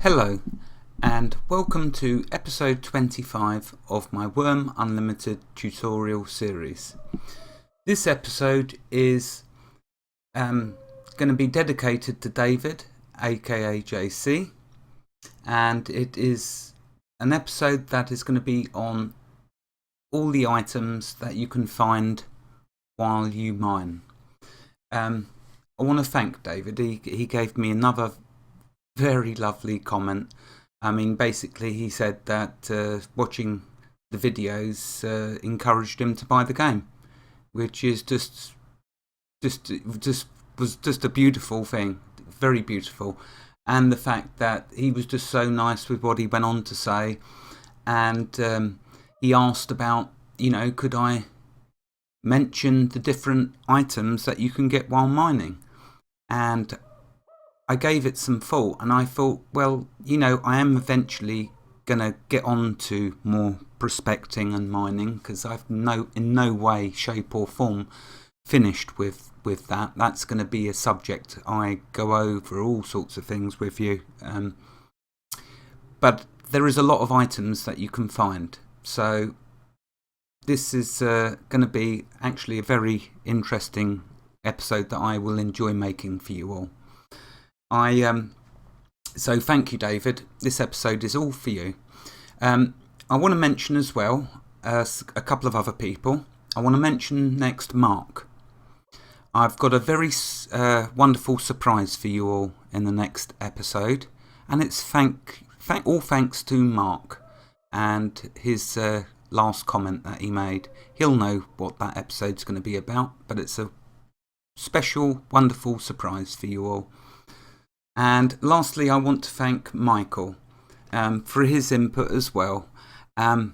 Hello, and welcome to episode 25 of my Wurm Unlimited tutorial series. This episode is going to be dedicated to David, aka JC, and it is an episode that is going to be on all the items that you can find while you mine. I want to thank David. He gave me another very lovely comment. I mean, basically he said that watching the videos encouraged him to buy the game, which is just was just a beautiful thing, very beautiful. And the fact that he was just so nice with what he went on to say, and he asked about, could I mention the different items that you can get while mining, and I gave it some thought, and I thought, well, I am eventually going to get on to more prospecting and mining, because I've in no way, shape or form finished with that. That's going to be a subject I go over all sorts of things with you. But there is a lot of items that you can find. So this is going to be actually a very interesting episode that I will enjoy making for you all. So thank you, David. This episode is all for you. I want to mention as well a couple of other people. I want to mention next Mark. I've got a very wonderful surprise for you all in the next episode, and it's all thanks to Mark and his last comment that he made. He'll know what that episode's going to be about, but it's a special, wonderful surprise for you all. And lastly, I want to thank Michael for his input as well. I'm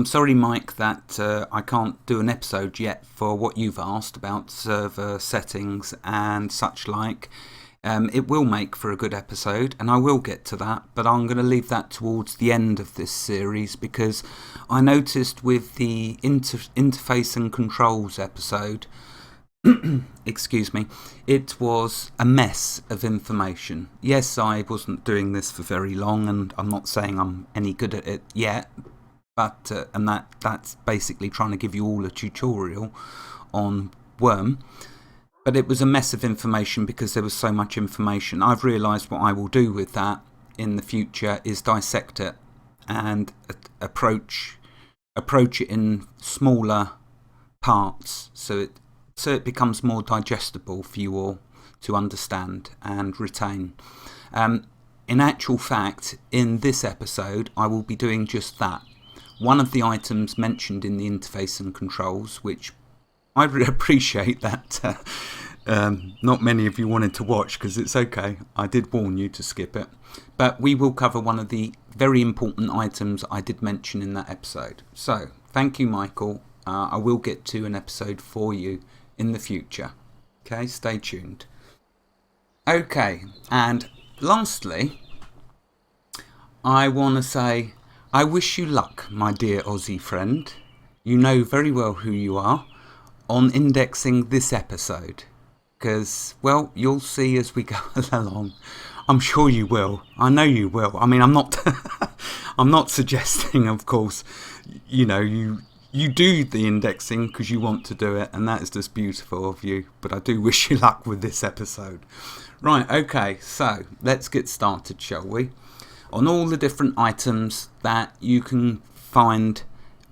sorry, Mike, that I can't do an episode yet for what you've asked about server settings and such like. It will make for a good episode, and I will get to that, but I'm going to leave that towards the end of this series, because I noticed with the interface and controls episode, excuse me, it was a mess of information. Yes, I wasn't doing this for very long, and I'm not saying I'm any good at it yet, but and that's basically trying to give you all a tutorial on Wurm. But it was a mess of information because there was so much information. I've realised what I will do with that in the future is dissect it and approach it in smaller parts, so it becomes more digestible for you all to understand and retain. In actual fact, in this episode, I will be doing just that. One of the items mentioned in the interface and controls, which I really appreciate that not many of you wanted to watch, because it's okay. I did warn you to skip it. But we will cover one of the very important items I did mention in that episode. So, thank you, Michael. I will get to an episode for you in the future. Okay, stay tuned. Okay, and lastly, I want to say, I wish you luck, my dear Aussie friend. You know very well who you are, on indexing this episode. Because, well, you'll see as we go along. I'm sure you will. I know you will. I mean, I'm not I'm not suggesting, of course, you do the indexing because you want to do it, and that is just beautiful of you. But I do wish you luck with this episode. Right, okay, so let's get started, shall we? On all the different items that you can find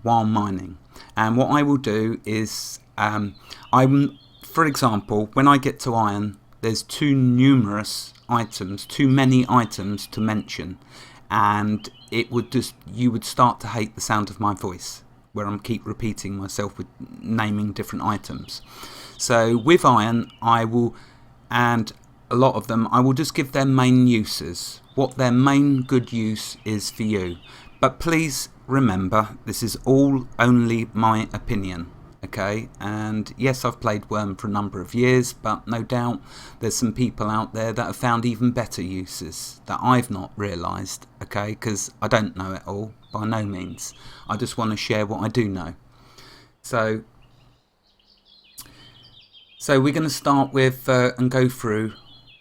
while mining. And what I will do is, for example, when I get to iron, there's too many items to mention. And you would start to hate the sound of my voice, where I'm keep repeating myself with naming different items. So with iron, and a lot of them, I will just give their main uses, what their main good use is for you. But please remember, this is all only my opinion, okay? And yes, I've played Wurm for a number of years, but no doubt there's some people out there that have found even better uses that I've not realised, okay? Because I don't know it all, by no means. I just want to share what I do know. So we're going to start with and go through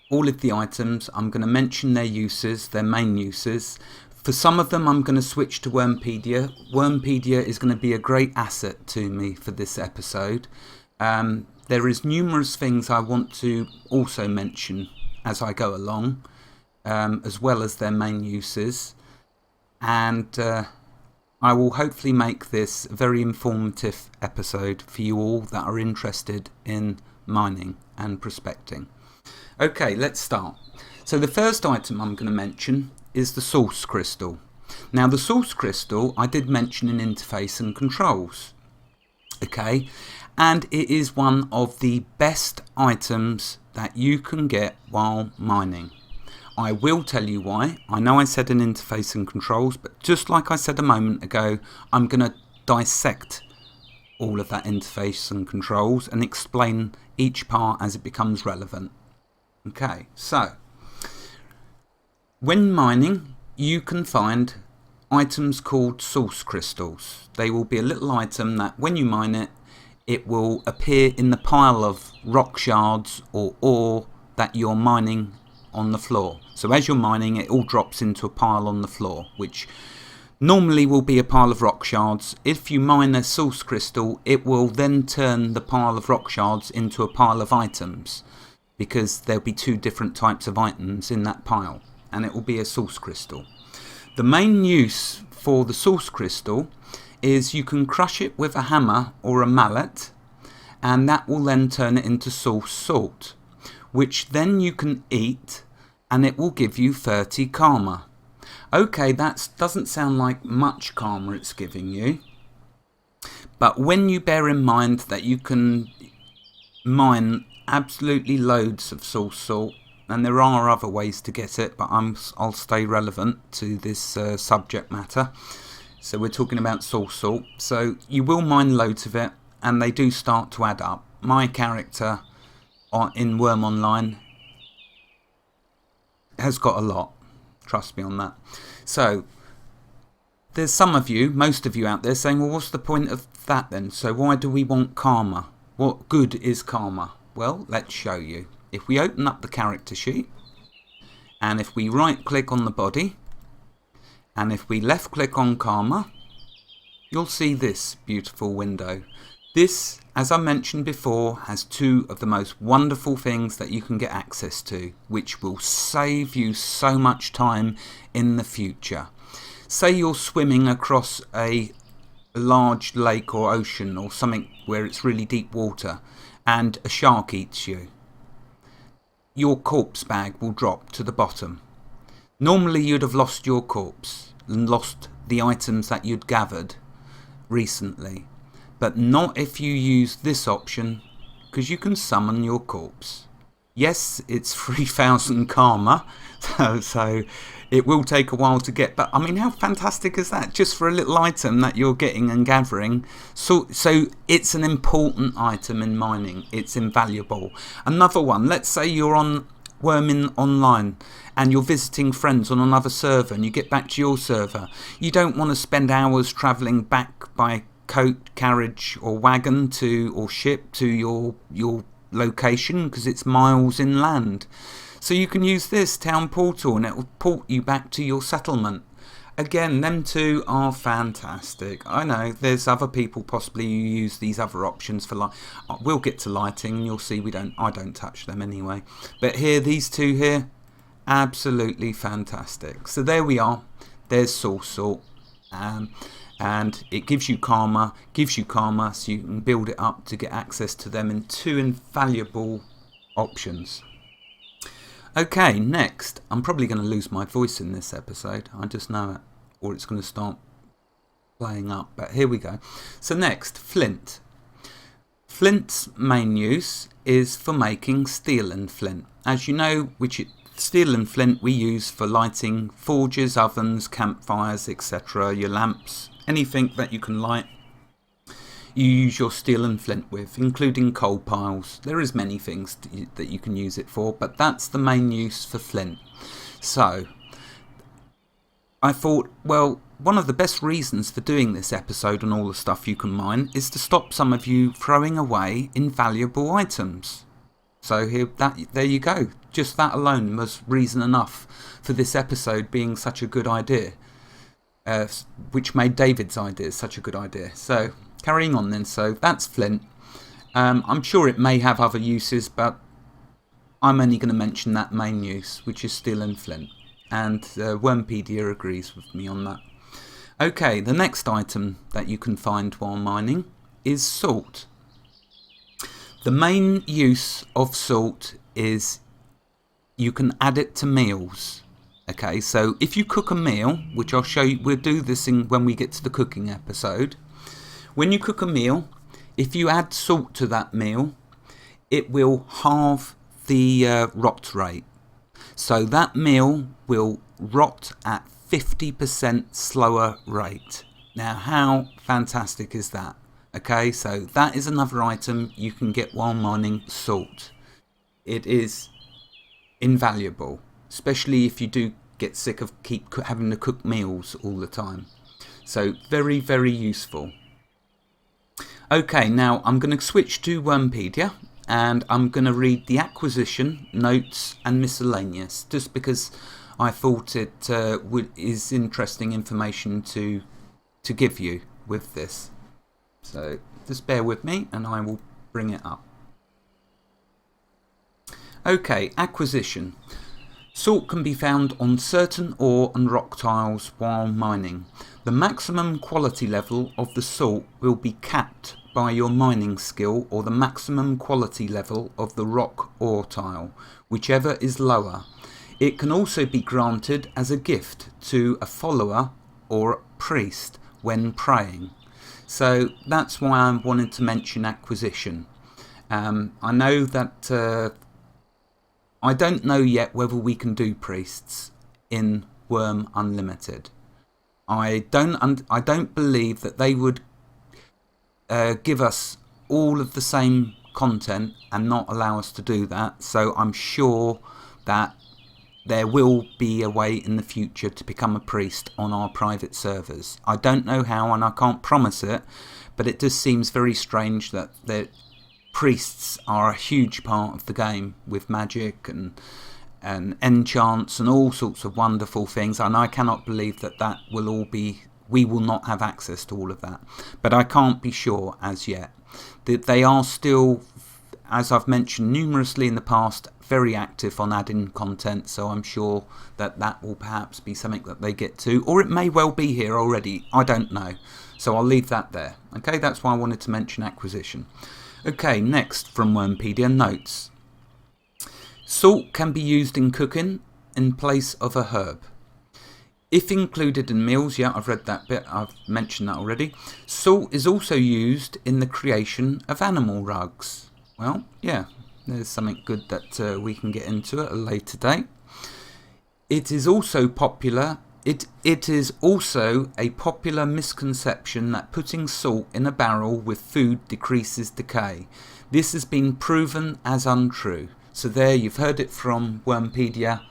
all of the items. I'm going to mention their uses, their main uses. For some of them, I'm going to switch to Wurmpedia. Wurmpedia is going to be a great asset to me for this episode. There is numerous things I want to also mention as I go along, as well as their main uses. And I will hopefully make this a very informative episode for you all that are interested in mining and prospecting. Okay, let's start. So the first item I'm going to mention is the source crystal. Now the source crystal I did mention in interface and controls. Okay, and it is one of the best items that you can get while mining. I will tell you why. I know I said in interface and controls, but just like I said a moment ago, I'm going to dissect all of that interface and controls and explain each part as it becomes relevant. Okay, so when mining, you can find items called source crystals. They will be a little item that when you mine it, it will appear in the pile of rock shards or ore that you're mining on the floor. So as you're mining, it all drops into a pile on the floor, which normally will be a pile of rock shards. If you mine a source crystal, it will then turn the pile of rock shards into a pile of items, because there'll be two different types of items in that pile, and it will be a source crystal. The main use for the source crystal is you can crush it with a hammer or a mallet, and that will then turn it into source salt, which then you can eat, and it will give you 30 karma. Okay, that doesn't sound like much karma it's giving you, but when you bear in mind that you can mine absolutely loads of source salt, and there are other ways to get it, but I'll stay relevant to this subject matter. So we're talking about source salt. So you will mine loads of it, and they do start to add up. My character in Wurm Online has got a lot, trust me on that. So there's some of you, most of you out there saying, well, what's the point of that then? So why do we want karma? What good is karma? Well, let's show you. If we open up the character sheet, and if we right click on the body, and if we left click on karma, you'll see this beautiful window. This, as I mentioned before, has two of the most wonderful things that you can get access to, which will save you so much time in the future. Say you're swimming across a large lake or ocean or something where it's really deep water, and a shark eats you. Your corpse bag will drop to the bottom. Normally you'd have lost your corpse and lost the items that you'd gathered recently, but not if you use this option, because you can summon your corpse. Yes, it's 3,000 karma, so it will take a while to get, but I mean, how fantastic is that? Just for a little item that you're getting and gathering. So it's an important item in mining. It's invaluable. Another one, let's say you're on Wurm Online and you're visiting friends on another server, and you get back to your server. You don't want to spend hours travelling back by coach, carriage or wagon or ship to your location, because it's miles inland. So you can use this town portal, and it will port you back to your settlement. Again, them two are fantastic. I know there's other people possibly who use these other options for light. We'll get to lighting, and you'll see I don't touch them anyway. But here, these two here, absolutely fantastic. So there we are. There's source salt, and it gives you karma, so you can build it up to get access to them in two invaluable options. Okay, next. I'm probably going to lose my voice in this episode. I just know it. Or it's going to start playing up. But here we go. So next, Flint. Flint's main use is for making steel and flint. As you know, steel and flint we use for lighting forges, ovens, campfires, etc. Your lamps, anything that you can light. You use your steel and flint with, including coal piles. There is many things that you can use it for, but that's the main use for flint. So I thought, well, one of the best reasons for doing this episode on all the stuff you can mine is to stop some of you throwing away invaluable items. So there you go. just that alone was reason enough for this episode being such a good idea, which made David's idea such a good idea. So carrying on then, so that's Flint. I'm sure it may have other uses, but I'm only going to mention that main use, which is steel and flint. And Wurmpedia agrees with me on that. Okay, the next item that you can find while mining is salt. The main use of salt is you can add it to meals. Okay, so if you cook a meal, which I'll show you, we'll do this when we get to the cooking episode. When you cook a meal, if you add salt to that meal, it will halve the rot rate. So that meal will rot at 50% slower rate. Now, how fantastic is that? Okay, so that is another item you can get while mining salt. It is invaluable, especially if you do get sick of having to cook meals all the time. So very, very useful. Okay, now I'm going to switch to Wurmpedia and I'm going to read the acquisition, notes and miscellaneous, just because I thought it is interesting information to give you with this. So just bear with me and I will bring it up. Okay, acquisition. Salt can be found on certain ore and rock tiles while mining. The maximum quality level of the salt will be capped by your mining skill or the maximum quality level of the rock ore tile, whichever is lower. It can also be granted as a gift to a follower or a priest when praying. So that's why I wanted to mention acquisition. I know that I don't know yet whether we can do priests in Wurm Unlimited. I don't believe that they would give us all of the same content and not allow us to do that. So I'm sure that there will be a way in the future to become a priest on our private servers. I don't know how and I can't promise it, but it just seems very strange that priests are a huge part of the game with magic and enchants and all sorts of wonderful things, and I cannot believe that will all be, we will not have access to all of that, but I can't be sure as yet. They are still, as I've mentioned numerously in the past, very active on adding content, so I'm sure that will perhaps be something that they get to, or it may well be here already, I don't know, so I'll leave that there. Okay, that's why I wanted to mention acquisition. Okay, next from Wurmpedia, notes. Salt can be used in cooking in place of a herb. If included in meals, yeah, I've read that bit, I've mentioned that already. Salt is also used in the creation of animal rugs. Well, yeah, there's something good that we can get into at a later date. It is also popular. It is also a popular misconception that putting salt in a barrel with food decreases decay. This has been proven as untrue. So there, you've heard it from Wurmpedia.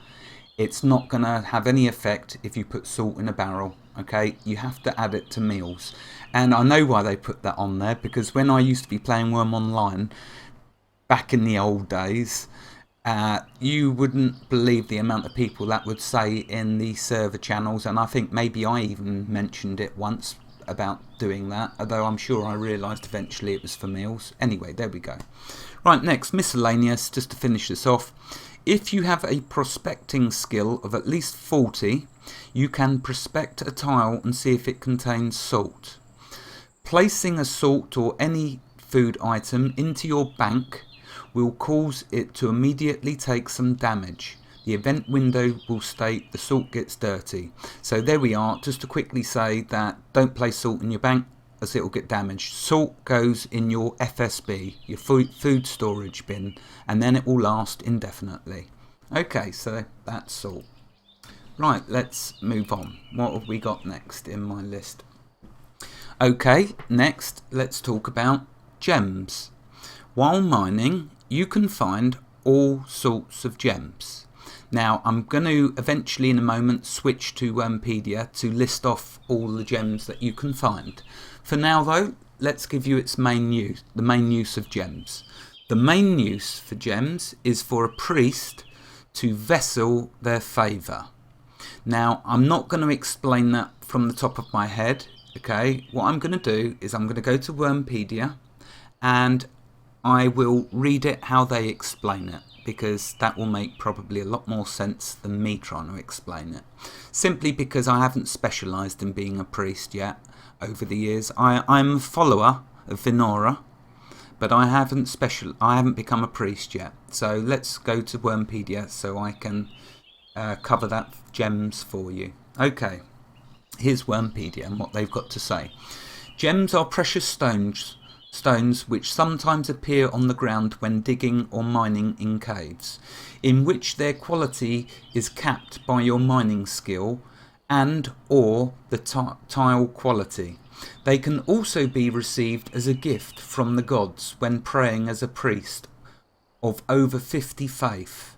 It's not going to have any effect if you put salt in a barrel. Okay, you have to add it to meals. And I know why they put that on there, because when I used to be playing Wurm Online, back in the old days, you wouldn't believe the amount of people that would say in the server channels, and I think maybe I even mentioned it once about doing that, although I'm sure I realised eventually it was for meals. Anyway, there we go. Right, next, miscellaneous, just to finish this off. If you have a prospecting skill of at least 40, you can prospect a tile and see if it contains salt. Placing a salt or any food item into your bank will cause it to immediately take some damage. The event window will state the salt gets dirty. So there we are, just to quickly say that don't place salt in your bank as it will get damaged. Salt goes in your FSB, your food storage bin, and then it will last indefinitely. Okay, so that's salt. Right, let's move on. What have we got next in my list? Okay, next let's talk about gems. While mining, you can find all sorts of gems. Now, I'm going to eventually in a moment switch to Wurmpedia to list off all the gems that you can find. For now though, let's give you its main use, the main use of gems. The main use for gems is for a priest to vessel their favour. Now, I'm not going to explain that from the top of my head, okay? What I'm going to do is I'm going to go to Wurmpedia and I will read it how they explain it, because that will make probably a lot more sense than me trying to explain it. Simply because I haven't specialised in being a priest yet over the years. I'm a follower of Vinora, but I haven't become a priest yet. So let's go to Wurmpedia so I can cover that gems for you. Okay, here's Wurmpedia and what they've got to say. Gems are precious stones which sometimes appear on the ground when digging or mining in caves, in which their quality is capped by your mining skill and or the tile quality. They can also be received as a gift from the gods when praying as a priest of over 50 faith.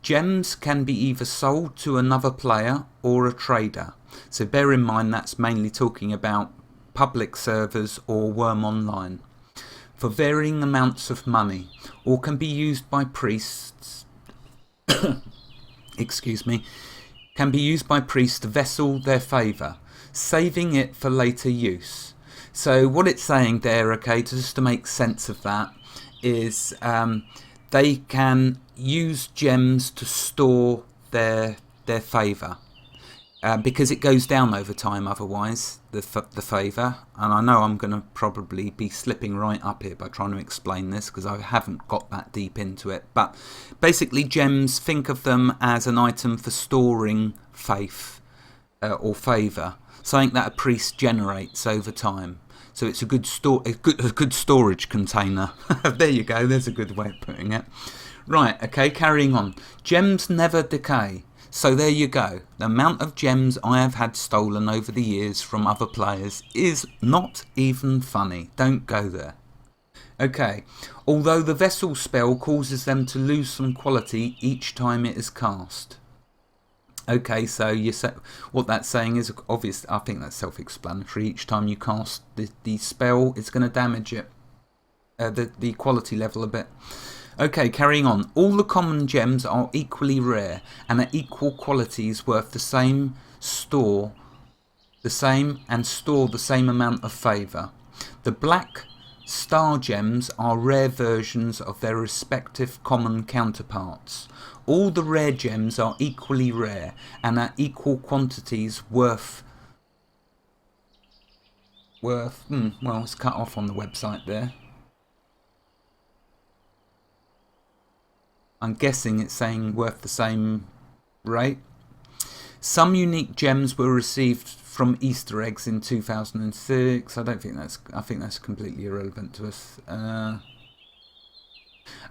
Gems can be either sold to another player or a trader. So bear in mind that's mainly talking about public servers or Wurm Online, for varying amounts of money, or can be used by priests can be used by priests to vessel their favour, saving it for later use. So what it's saying there, okay, just to make sense of that, is they can use gems to store their favour. Because it goes down over time otherwise, the favour. And I know I'm going to probably be slipping right up here by trying to explain this because I haven't got that deep into it. But basically gems, think of them as an item for storing faith or favour. Something that a priest generates over time. So it's a good storage container. There you go, there's a good way of putting it. Right, okay, carrying on. Gems never decay. So there you go. The amount of gems I have had stolen over the years from other players is not even funny. Don't go there. Okay. Although the vessel spell causes them to lose some quality each time it is cast. Okay, so what that's saying is obvious. I think that's self-explanatory. Each time you cast the spell, it's going to damage it, the quality level a bit. Okay, carrying on. All the common gems are equally rare and at equal qualities worth the same store the same amount of favour. The black star gems are rare versions of their respective common counterparts. All the rare gems are equally rare and at equal quantities worth well, it's cut off on the website there. I'm guessing it's saying worth the same rate. Some unique gems were received from Easter eggs in 2006. I think that's completely irrelevant to us.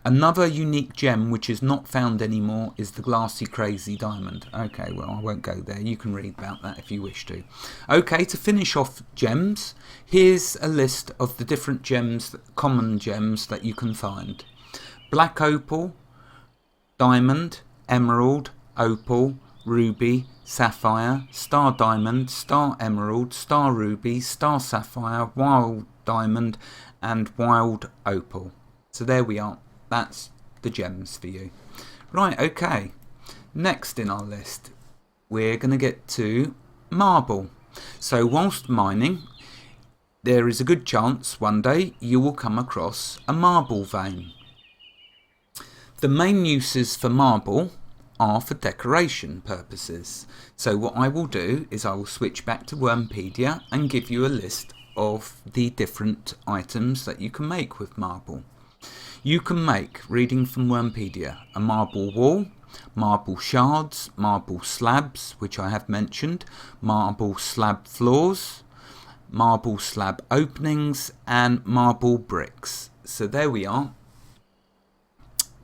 Another unique gem which is not found anymore is the glassy crazy diamond. Okay, well, I won't go there. You can read about that if you wish to. Okay, to finish off gems, here's a list of the different gems, common gems that you can find. Black opal, diamond, emerald, opal, ruby, sapphire, star diamond, star emerald, star ruby, star sapphire, wild diamond and wild opal. So there we are. That's the gems for you. Right, okay. Next in our list, we're going to get to marble. So whilst mining, there is a good chance one day you will come across a marble vein. The main uses for marble are for decoration purposes. So what I will do is I will switch back to Wurmpedia and give you a list of the different items that you can make with marble. You can make, reading from Wurmpedia, a marble wall, marble shards, marble slabs, which I have mentioned, marble slab floors, marble slab openings and marble bricks. So there we are.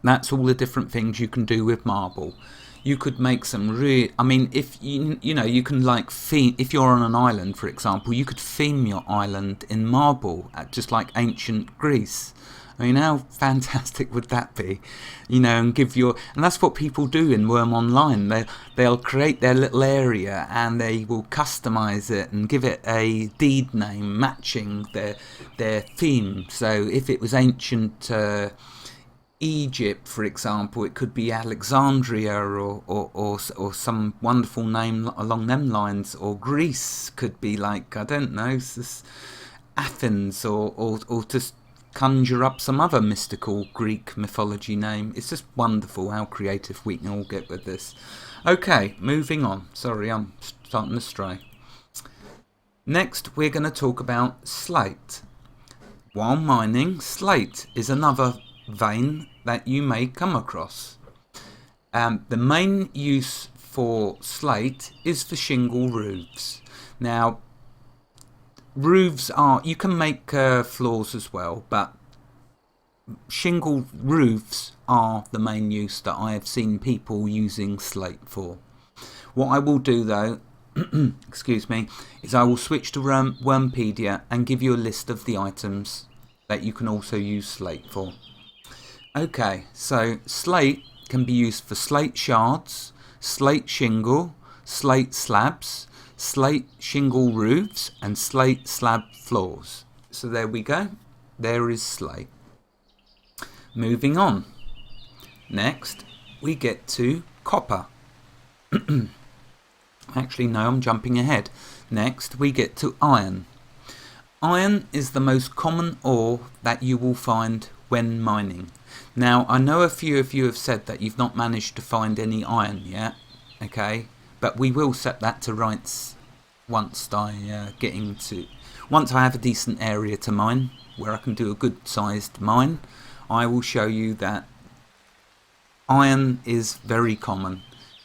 That's all the different things you can do with marble. You could make some if you can like theme, if you're on an island, for example, you could theme your island in marble, just like ancient Greece. I mean, how fantastic would that be? And that's what people do in Wurm Online. They'll create their little area and they will customize it and give it a deed name matching their theme. So if it was ancient Egypt, for example. It could be Alexandria or some wonderful name along them lines. Or Greece could be like, I don't know, Athens, or just conjure up some other mystical Greek mythology name. It's just wonderful how creative we can all get with this. Okay, moving on. Sorry, I'm starting to stray. Next, we're going to talk about slate. While mining, slate is another vein that you may come across. The main use for slate is for shingle roofs. Now, roofs you can make floors as well, but shingle roofs are the main use that I have seen people using slate for. What I will do though, excuse me, is I will switch to Wurmpedia and give you a list of the items that you can also use slate for. Okay, so slate can be used for slate shards, slate shingle, slate slabs, slate shingle roofs, and slate slab floors. So there we go. There is slate. Moving on. Next, we get to copper. Actually, no, I'm jumping ahead. Next, we get to iron. Iron is the most common ore that you will find when mining. Now, I know a few of you have said that you've not managed to find any iron yet, okay? But we will set that to rights once I have a decent area to mine, where I can do a good sized mine. I will show you that iron is very common,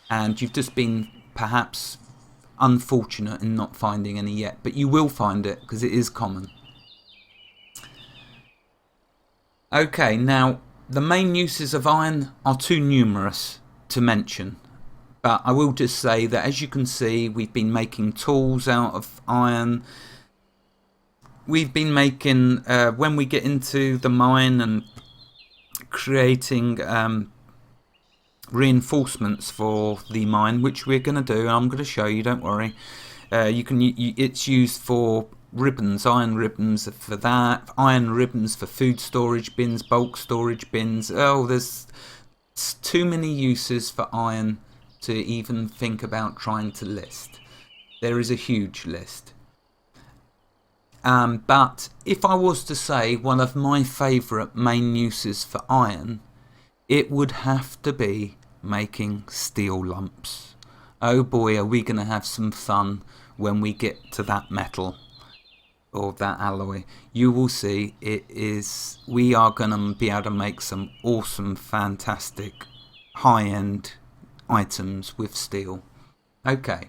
and you've just been perhaps unfortunate in not finding any yet, but you will find it because it is common. Okay, now the main uses of iron are too numerous to mention, but I will just say that, as you can see, we've been making tools out of iron. We've been making, when we get into the mine and creating reinforcements for the mine, which we're going to do, I'm going to show you, don't worry. It's used for ribbons, iron ribbons for that, iron ribbons for food storage bins, bulk storage bins. Oh, there's too many uses for iron to even think about trying to list. There is a huge list. But if I was to say one of my favourite main uses for iron, it would have to be making steel lumps. Oh boy, are we going to have some fun when we get to that metal or that alloy. You will see we are going to be able to make some awesome, fantastic, high-end items with steel. Okay,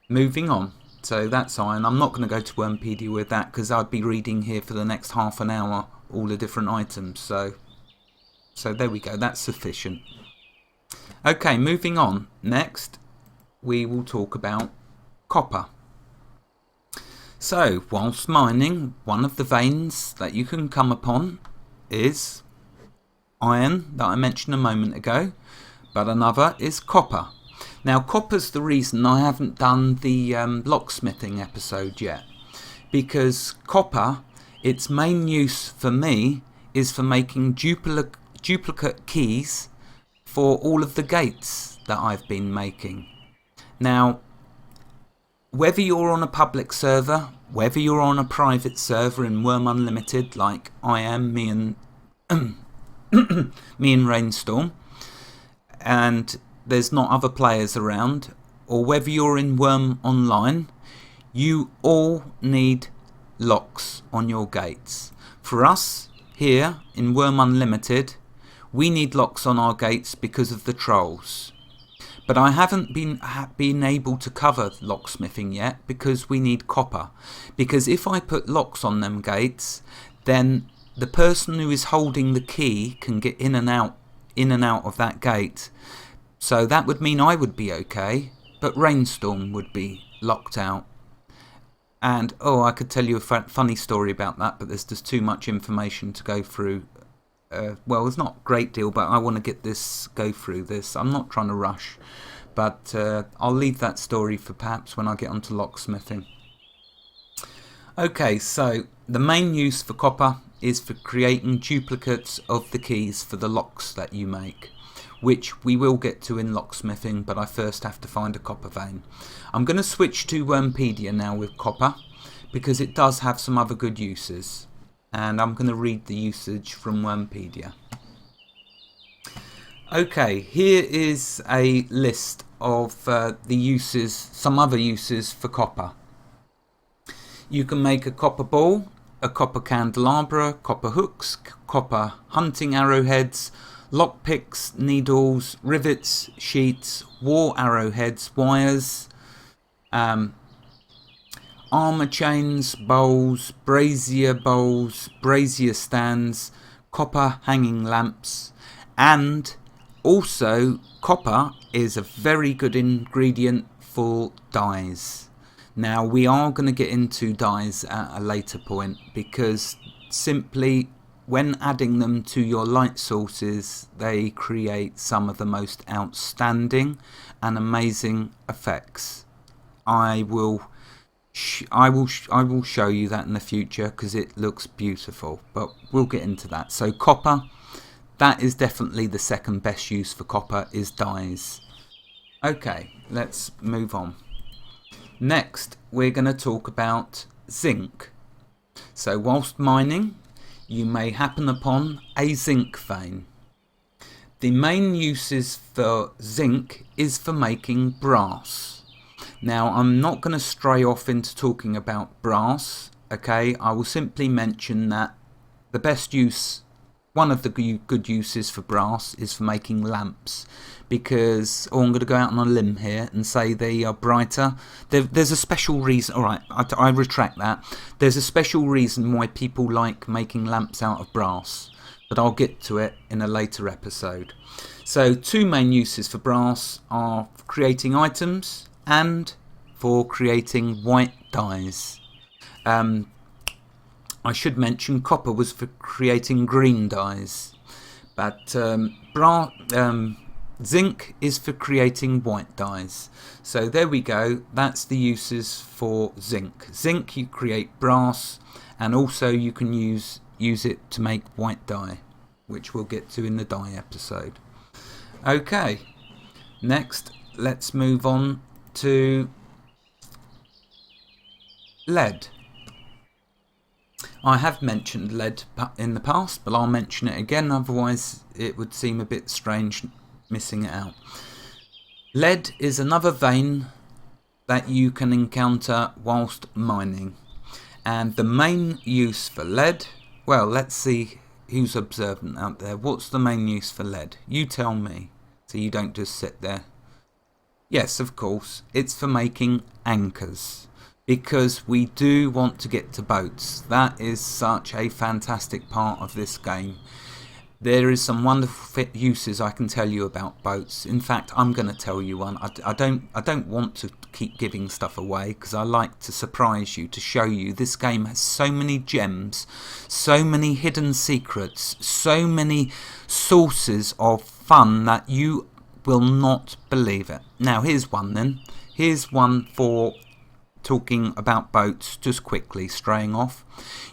moving on. So that's iron. I'm not going to go to Wurmpedia with that because I'd be reading here for the next half an hour all the different items. So there we go. That's sufficient. Okay, moving on. Next, we will talk about copper. So, whilst mining, one of the veins that you can come upon is iron that I mentioned a moment ago, but another is copper. Now, copper's the reason I haven't done the locksmithing episode yet, because copper, its main use for me is for making duplicate keys for all of the gates that I've been making. Now, whether you're on a public server, whether you're on a private server in Wurm Unlimited, like I am, me and Rainstorm, and there's not other players around, or whether you're in Wurm Online, you all need locks on your gates. For us here in Wurm Unlimited, we need locks on our gates because of the trolls. But I haven't been able to cover locksmithing yet because we need copper. Because if I put locks on them gates, then the person who is holding the key can get in and out of that gate. So that would mean I would be okay, but Rainstorm would be locked out. And I could tell you a funny story about that, but there's just too much information to go through. Well, it's not a great deal, but I want to go through this. I'm not trying to rush, but I'll leave that story for perhaps when I get onto locksmithing. Okay, so the main use for copper is for creating duplicates of the keys for the locks that you make, which we will get to in locksmithing, but I first have to find a copper vein. I'm going to switch to Wurmpedia now with copper, because it does have some other good uses, and I'm going to read the usage from Wurmpedia. Okay, here is a list of the uses, some other uses for copper. You can make a copper ball, a copper candelabra, copper hooks, copper hunting arrowheads, lockpicks, needles, rivets, sheets, war arrowheads, wires, armor chains, bowls, brazier stands, copper hanging lamps, and also copper is a very good ingredient for dyes. Now we are going to get into dyes at a later point, because simply when adding them to your light sources, they create some of the most outstanding and amazing effects. I will show you that in the future, because it looks beautiful, but we'll get into that. So copper, that is definitely the second best use for copper, is dyes. Okay, let's move on. Next, we're going to talk about zinc. So whilst mining, you may happen upon a zinc vein. The main uses for zinc is for making brass. Now, I'm not going to stray off into talking about brass, okay? I will simply mention that the best use, one of the good uses for brass is for making lamps, because, I'm going to go out on a limb here and say they are brighter. There's a special reason, alright, I retract that. There's a special reason why people like making lamps out of brass, but I'll get to it in a later episode. So, two main uses for brass are creating items and for creating white dyes. I should mention copper was for creating green dyes, but zinc is for creating white dyes. So there we go, that's the uses for zinc. Zinc, you create brass, and also you can use it to make white dye, which we'll get to in the dye episode. Okay, next let's move on to lead. I have mentioned lead in the past, but I'll mention it again, otherwise it would seem a bit strange missing it out. Lead is another vein that you can encounter whilst mining, and the main use for lead, well, let's see who's observant out there. What's the main use for lead? You tell me, so you don't just sit there. Yes, of course, it's for making anchors, because we do want to get to boats. That is such a fantastic part of this game. There is some wonderful uses I can tell you about boats. In fact, I'm going to tell you one. I don't want to keep giving stuff away, because I like to surprise you, to show you this game has so many gems, so many hidden secrets, so many sources of fun that you will not believe it. Now here's one then. Here's one for talking about boats, just quickly straying off.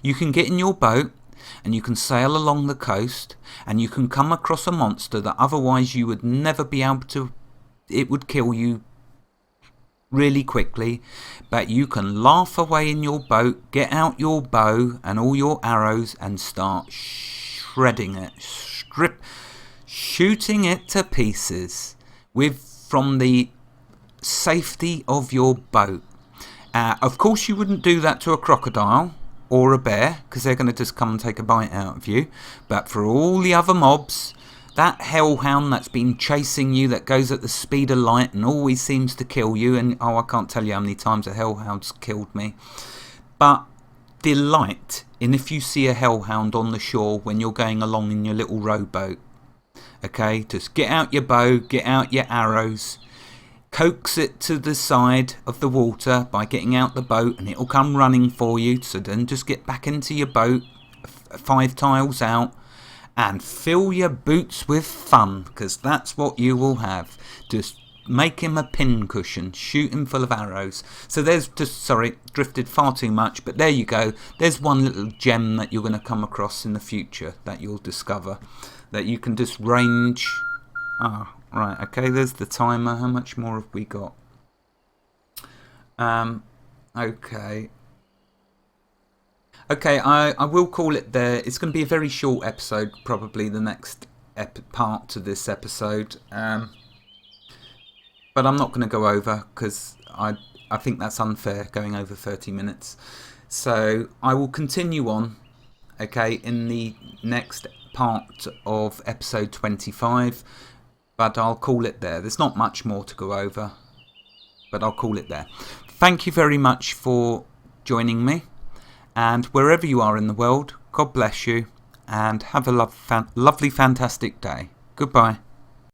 You can get in your boat and you can sail along the coast, and you can come across a monster that otherwise you would never be able to, it would kill you really quickly, but you can laugh away in your boat, get out your bow and all your arrows and start shredding it, shooting it to pieces from the safety of your boat. Of course you wouldn't do that to a crocodile or a bear, because they're going to just come and take a bite out of you, but for all the other mobs, that hellhound that's been chasing you, that goes at the speed of light and always seems to kill you, and I can't tell you how many times a hellhound's killed me, but delight in if you see a hellhound on the shore when you're going along in your little rowboat. Okay, just get out your bow, get out your arrows, coax it to the side of the water by getting out the boat, and it'll come running for you. So then just get back into your boat 5 tiles out and fill your boots with fun, because that's what you will have. Just make him a pincushion, shoot him full of arrows. So there's just, sorry, drifted far too much, but there you go. There's one little gem that you're going to come across in the future that you'll discover, that you can just range. Right, okay, there's the timer. How much more have we got? Okay. Okay, I will call it there. It's going to be a very short episode, probably the next part to this episode. But I'm not going to go over, because I think that's unfair, going over 30 minutes. So I will continue on, okay, in the next part of episode 25. But I'll call it there. There's not much more to go over, but I'll call it there. Thank you very much for joining me. And wherever you are in the world, God bless you. And have a lovely, fantastic day. Goodbye.